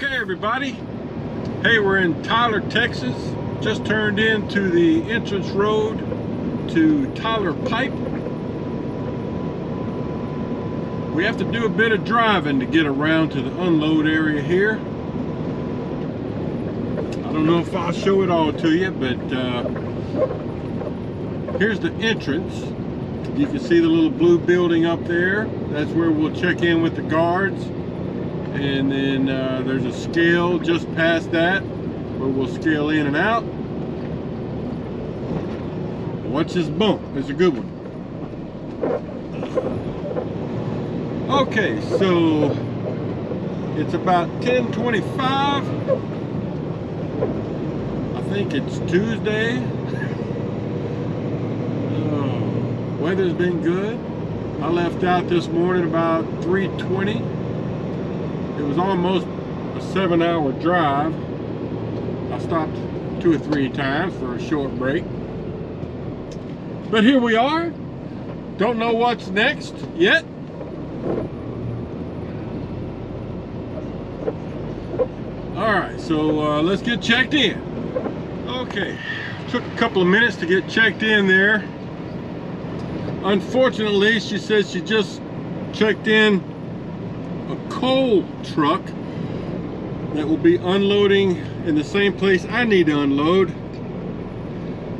Okay, everybody. Hey, we're in Tyler, Texas. Just turned into the entrance road to Tyler Pipe. We have to do a bit of driving to get around to the unload area here. I don't know if I'll show it all to you, but here's the entrance. You can see the little blue building up there. That's where we'll check in with the guards. And then there's a scale just past that where we'll scale in and out. Watch this bump, it's a good one. Okay, so it's about 10:25. I think it's Tuesday. Weather's been good. I left out this morning about 3:20. It was almost a 7-hour drive. I stopped 2 or 3 times for a short break. But here we are. Don't know what's next yet. Alright, so let's get checked in. Okay, took a couple of minutes to get checked in there. Unfortunately, she says she just checked in a coal truck that will be unloading in the same place I need to unload,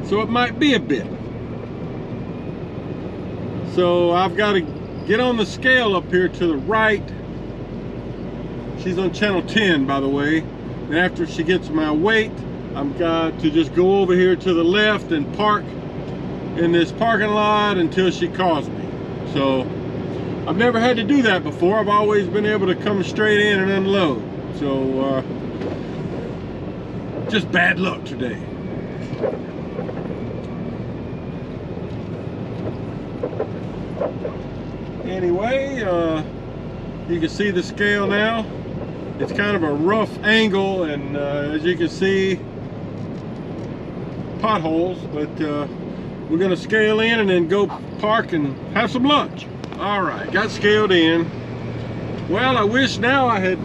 so it might be a bit. So I've got to get on the scale up here to the right. She's on channel 10, by the way, and after she gets my weight, I've got to just go over here to the left and park in this parking lot until she calls me. So I've never had to do that before. I've always been able to come straight in and unload. So just bad luck today. Anyway, you can see the scale now. It's kind of a rough angle, and as you can see, potholes, but we're gonna scale in and then go park and have some lunch. All right, got scaled in. Well, I wish now I had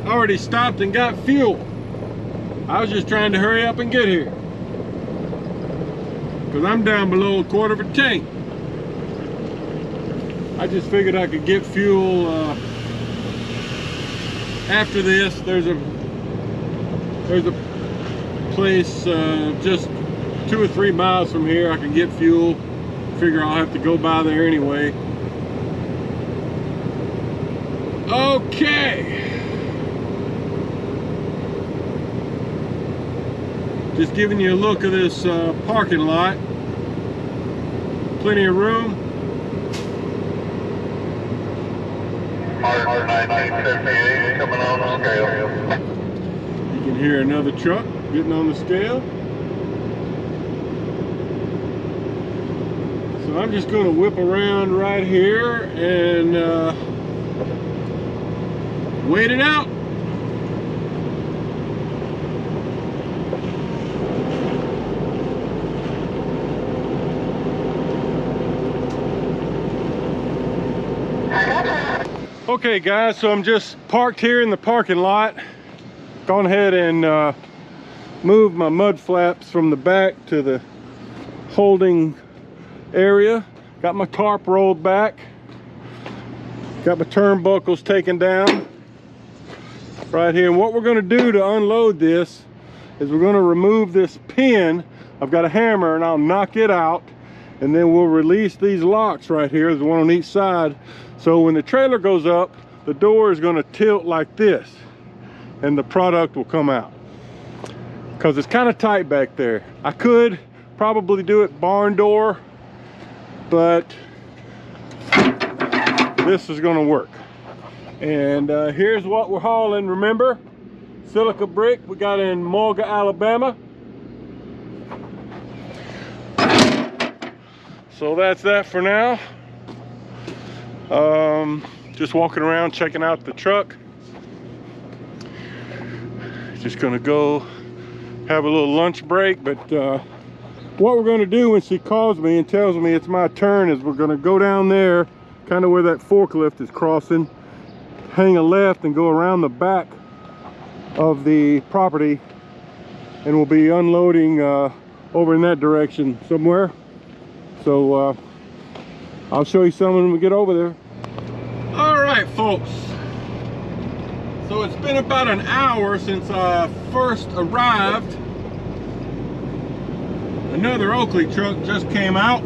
already stopped and got fuel. I was just trying to hurry up and get here, because I'm down below a quarter of a tank. I just figured I could get fuel after this. There's a place just 2 or 3 miles from here I can get fuel. Figure I'll have to go by there anyway. Okay. Just giving you a look of this parking lot. Plenty of room. Mark 1958 coming on the scale. You can hear another truck getting on the scale. So I'm just going to whip around right here and wait it out. Okay guys, so I'm just parked here in the parking lot. Gone ahead and moved my mud flaps from the back to the holding area. Got my tarp rolled back. Got my turnbuckles taken down right here. And what we're going to do to unload this is we're going to remove this pin. I've got a hammer and I'll knock it out, and then we'll release these locks right here. There's one on each side. So when the trailer goes up, the door is going to tilt like this and the product will come out, because it's kind of tight back there. I could probably do it barn door, but this is going to work. And here's what we're hauling. Remember, silica brick we got in Mulga, Alabama. So that's that for now. Just walking around checking out the truck. Just gonna go have a little lunch break, but what we're gonna do when she calls me and tells me it's my turn is we're gonna go down there, kind of where that forklift is crossing, hang a left and go around the back of the property, and we'll be unloading over in that direction somewhere. So I'll show you some when we get over there. All right, folks. So it's been about an hour since I first arrived. Another Oakley truck just came out,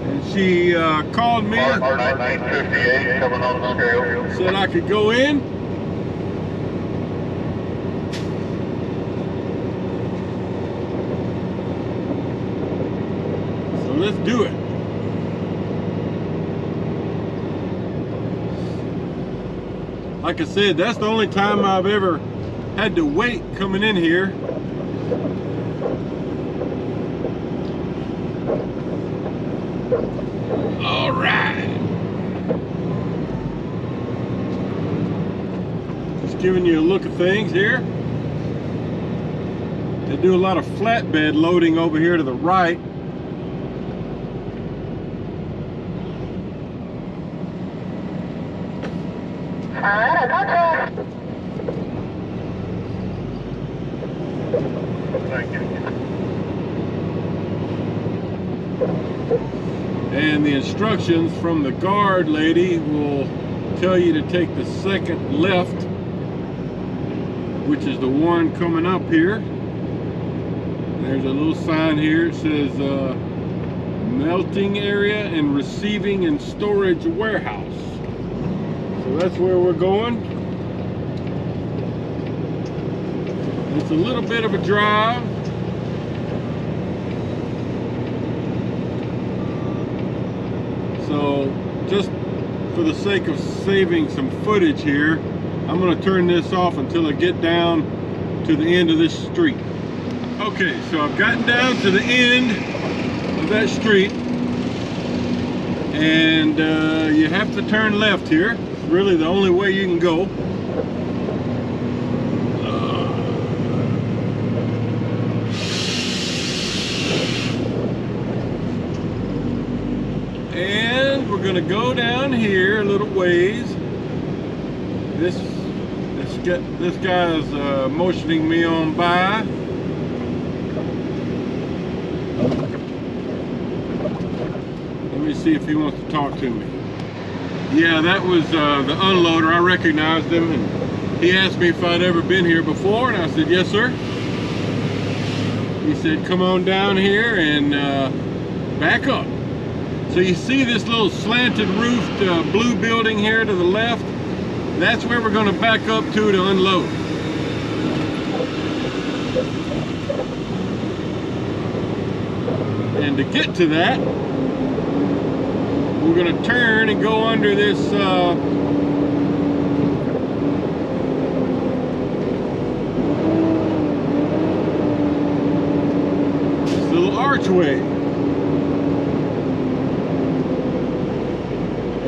and she called me, Mark 1958 coming on the scale. said I could go in. So let's do it. Like I said, that's the only time I've ever had to wait coming in here. All right. Just giving you a look at things here. They do a lot of flatbed loading over here to the right. I gotcha. Thank you. And the instructions from the guard lady will tell you to take the second left, which is the one coming up here. There's a little sign here. It says melting area and receiving and storage warehouse. So that's where we're going. It's a little bit of a drive. So just for the sake of saving some footage here, I'm going to turn this off until I get down to the end of this street. Okay, so I've gotten down to the end of that street, and you have to turn left here. It's really the only way you can go. And we're gonna go down here a little ways. This guy's motioning me on by. Let me see if he wants to talk to me. Yeah, that was the unloader. I recognized him, and he asked me if I'd ever been here before, and I said, yes, sir. He said, come on down here and back up. So you see this little slanted roofed blue building here to the left? That's where we're going to back up to unload. And to get to that, we're going to turn and go under this little archway.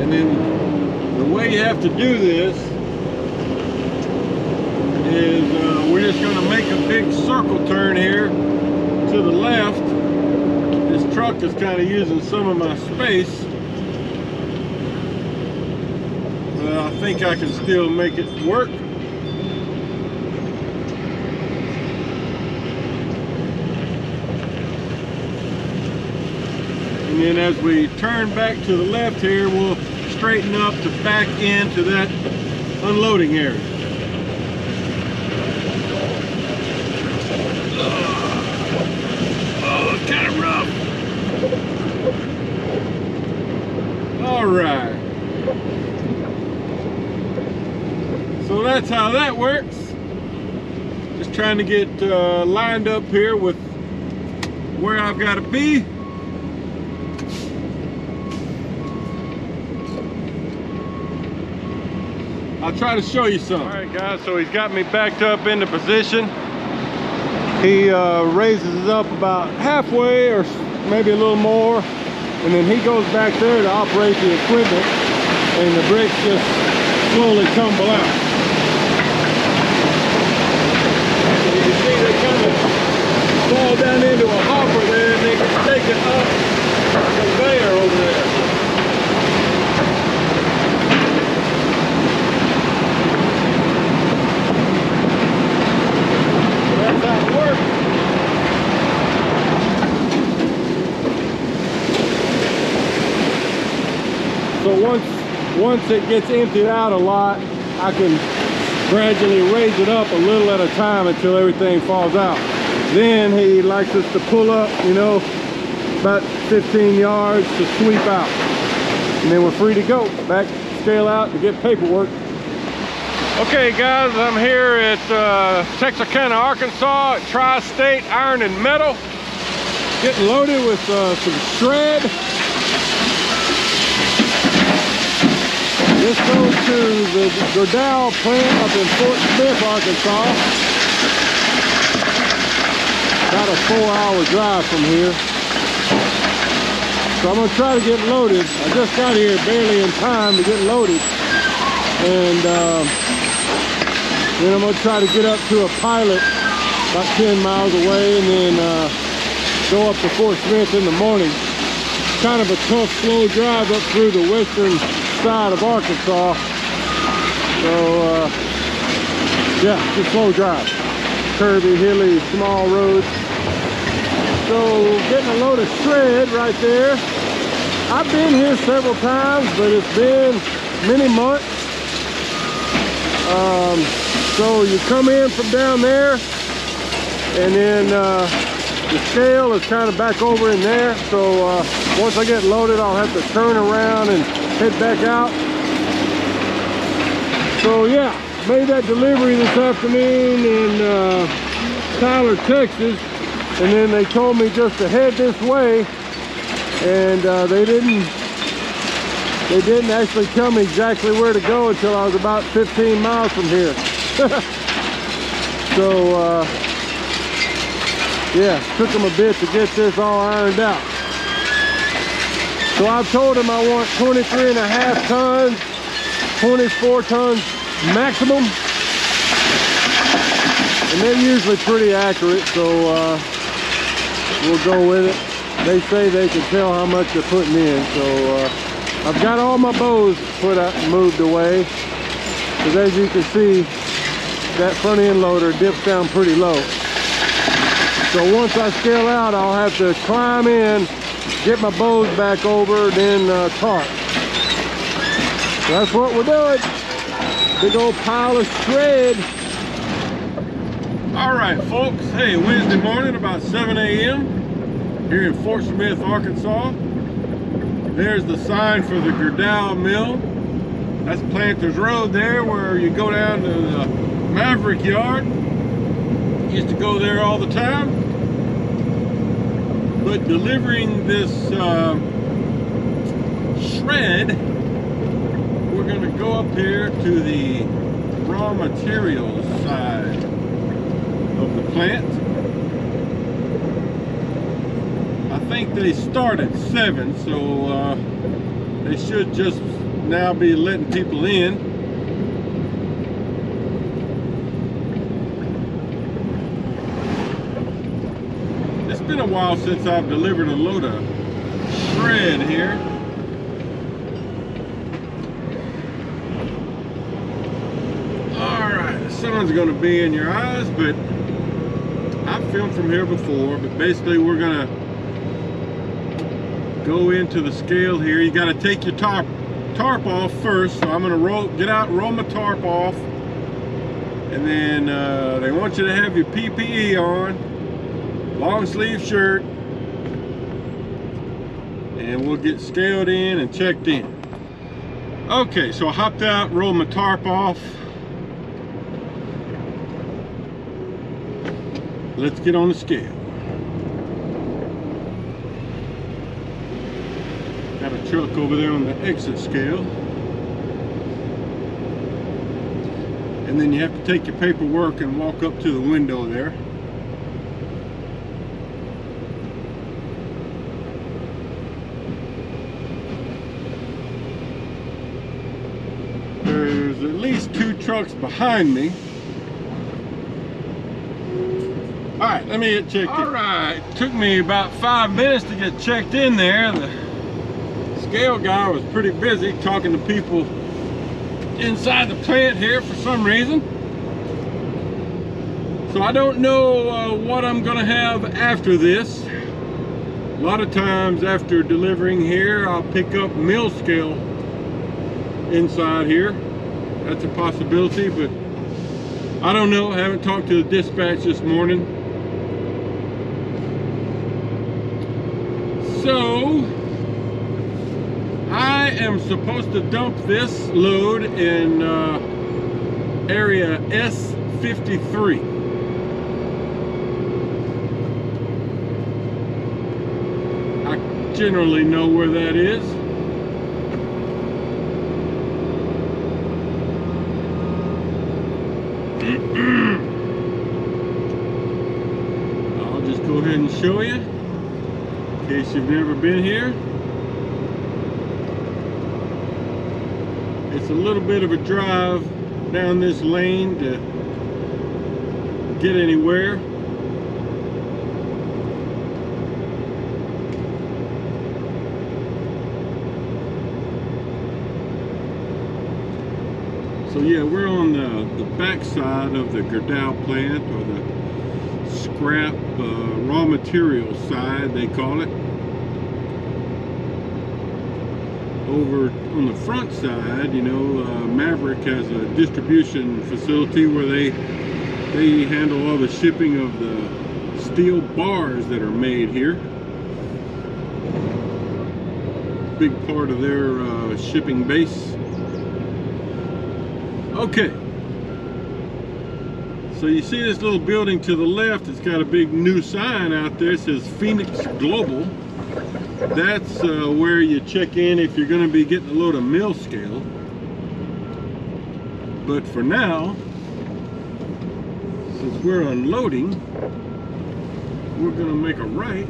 And then the way you have to do this is we're just going to make a big circle turn here to the left. This truck is kind of using some of my space, but I think I can still make it work. And then as we turn back to the left here, we'll straighten up to back into that unloading area. Oh, it's kind of rough. All right. So that's how that works. Just trying to get lined up here with where I've got to be. I'll try to show you some. All right, guys, so he's got me backed up into position. He raises it up about halfway or maybe a little more, and then he goes back there to operate the equipment, and the bricks just slowly tumble out. So you can see they kind of fall down into a hopper there, and they can take it up the conveyor over there. once it gets emptied out a lot, I can gradually raise it up a little at a time until everything falls out. Then he likes us to pull up, you know, about 15 yards to sweep out. And then we're free to go. Back, scale out to get paperwork. Okay guys, I'm here at Texarkana, Arkansas at Tri-State Iron and Metal. Getting loaded with some shred. This goes to the Gerdau plant up in Fort Smith, Arkansas. About a 4-hour drive from here. So I'm gonna try to get loaded. I just got here barely in time to get loaded. And then I'm gonna try to get up to a pilot about 10 miles away and then go up to Fort Smith in the morning. Kind of a tough, slow drive up through the western side of Arkansas. So yeah, it's a slow drive. Curvy, hilly, small roads. So getting a load of shred right there. I've been here several times, but it's been many months. So you come in from down there, and then the scale is kind of back over in there. So once I get loaded, I'll have to turn around and head back out. So yeah, made that delivery this afternoon in Tyler, Texas. And then they told me just to head this way, and they didn't actually tell me exactly where to go until I was about 15 miles from here. So yeah, took them a bit to get this all ironed out. So I've told them I want 23.5 tons, 24 tons maximum, and they're usually pretty accurate, so we'll go with it. They say they can tell how much they're putting in, so I've got all my bows put out and moved away, because as you can see, that front end loader dips down pretty low. So once I scale out, I'll have to climb in, get my bows back over, then tarp. So that's what we're doing. Big old pile of shred. All right, folks. Hey, Wednesday morning, about 7 a.m. here in Fort Smith, Arkansas. There's the sign for the Gerdau mill. That's Planters Road there, where you go down to the Maverick yard. Used to go there all the time. But delivering this shred, we're going to go up here to the raw materials side of the plant. I think they start at 7, so they should just now be letting people in. It's been a while since I've delivered a load of shred here. Alright, the sun's going to be in your eyes, but I've filmed from here before. But basically we're going to go into the scale here. You got to take your tarp off first. So I'm going to get out, roll my tarp off, and then they want you to have your PPE on, long sleeve shirt, and we'll get scaled in and checked in. Okay, so I hopped out, rolled my tarp off. Let's get on the scale. Got a truck over there on the exit scale. And then you have to take your paperwork and walk up to the window there. There's at least 2 trucks behind me. All right, let me get checked in. All right, took me about 5 minutes to get checked in there. The scale guy was pretty busy talking to people inside the plant here for some reason. So I don't know what I'm gonna have after this. A lot of times after delivering here, I'll pick up mill scale inside here. That's a possibility, but I don't know. I haven't talked to the dispatch this morning. So I am supposed to dump this load in area S53. I generally know where that is. I'll just go ahead and show you in case you've never been here. It's a little bit of a drive down this lane to get anywhere. So yeah, we're on the back side of the Gerdau plant, or the scrap raw material side, they call it. Over on the front side, you know, Maverick has a distribution facility where they handle all the shipping of the steel bars that are made here. Big part of their shipping base. Okay, so you see this little building to the left, it's got a big new sign out there. It says Phoenix Global. That's where you check in if you're going to be getting a load of mill scale. But for now, since we're unloading, we're going to make a right.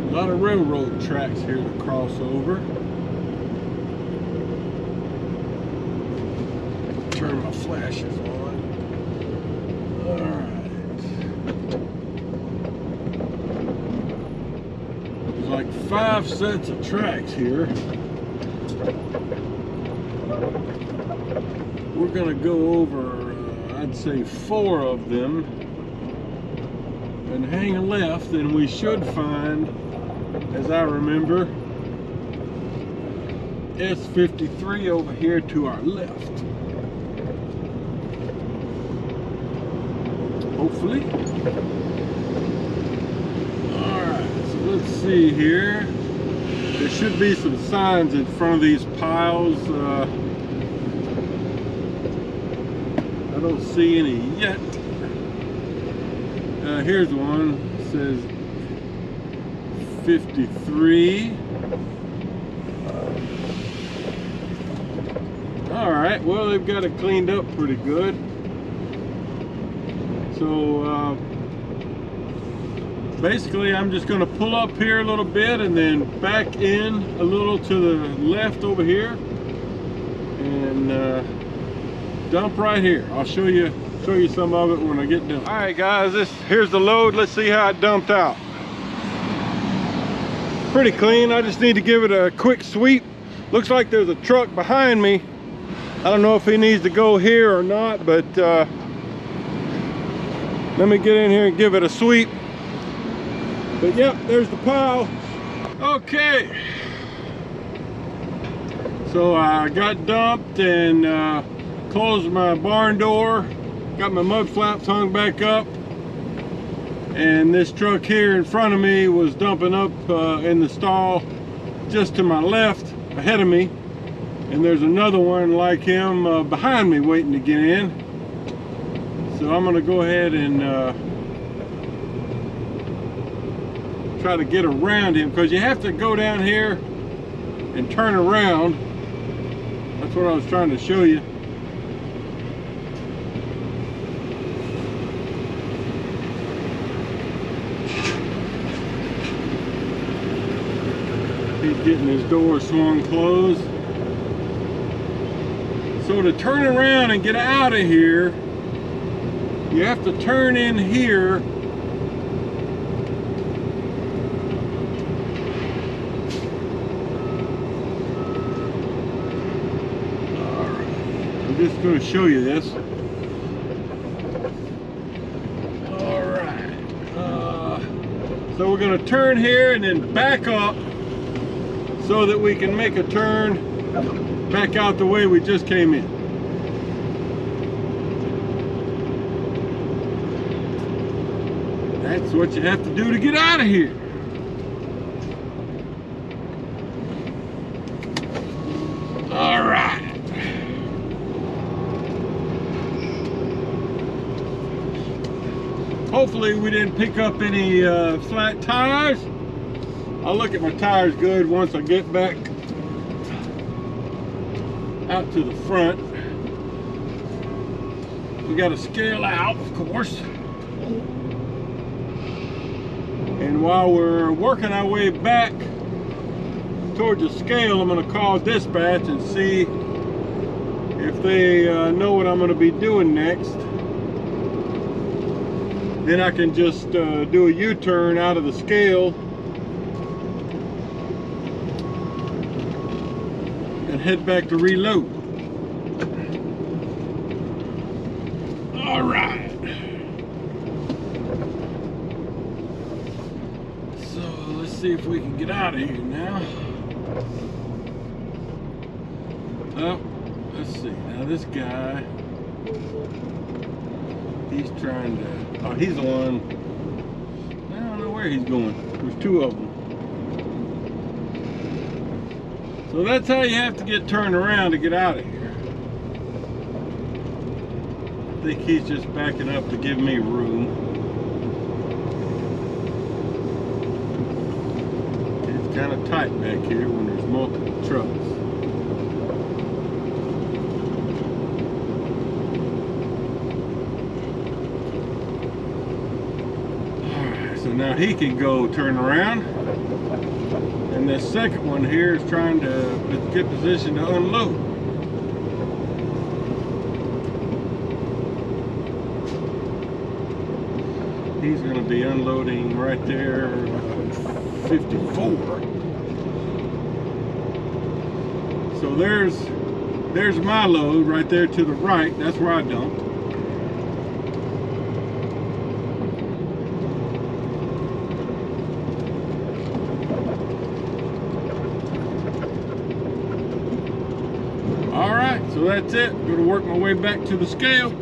A lot of railroad tracks here to cross over. Turn my flashes on. Alright. There's like 5 sets of tracks here. We're gonna go over, I'd say 4 of them, and hang a left, and we should find, as I remember, S53 over here to our left. Hopefully. Alright, so let's see here. There should be some signs in front of these piles. I don't see any yet. Here's one. It says 53. Alright, well, they've got it cleaned up pretty good. So basically I'm just going to pull up here a little bit and then back in a little to the left over here and dump right here. I'll show you some of it when I get done. Alright guys, here's the load. Let's see how it dumped out. Pretty clean. I just need to give it a quick sweep. Looks like there's a truck behind me. I don't know if he needs to go here or not, but let me get in here and give it a sweep. But yep, there's the pile. Okay, so I got dumped and closed my barn door, got my mud flaps hung back up, and this truck here in front of me was dumping up in the stall just to my left ahead of me, and there's another one like him behind me waiting to get in. So I'm going to go ahead and try to get around him, because you have to go down here and turn around. That's what I was trying to show you. He's getting his door swung closed. So to turn around and get out of here, you have to turn in here just going to show you this. All right. So we're going to turn here and then back up so that we can make a turn back out the way we just came in. That's what you have to do to get out of here. All right. Hopefully we didn't pick up any flat tires. I'll look at my tires good once I get back out to the front. We got to scale out, of course. And while we're working our way back towards the scale, I'm going to call dispatch and see if they know what I'm going to be doing next. Then I can just do a U-turn out of the scale and head back to reload. All right. So let's see if we can get out of here now. Oh, let's see. Now this guy, he's trying to, oh, he's the one. I don't know where he's going. There's two of them. So that's how you have to get turned around to get out of here. I think he's just backing up to give me room. It's kind of tight back here when there's multiple trucks. Alright, so now he can go turn around. And this second one here is trying to get positioned to unload. He's going to be unloading right there, 54. So there's my load right there to the right. That's where I dumped. All right, so that's it. I'm going to work my way back to the scale.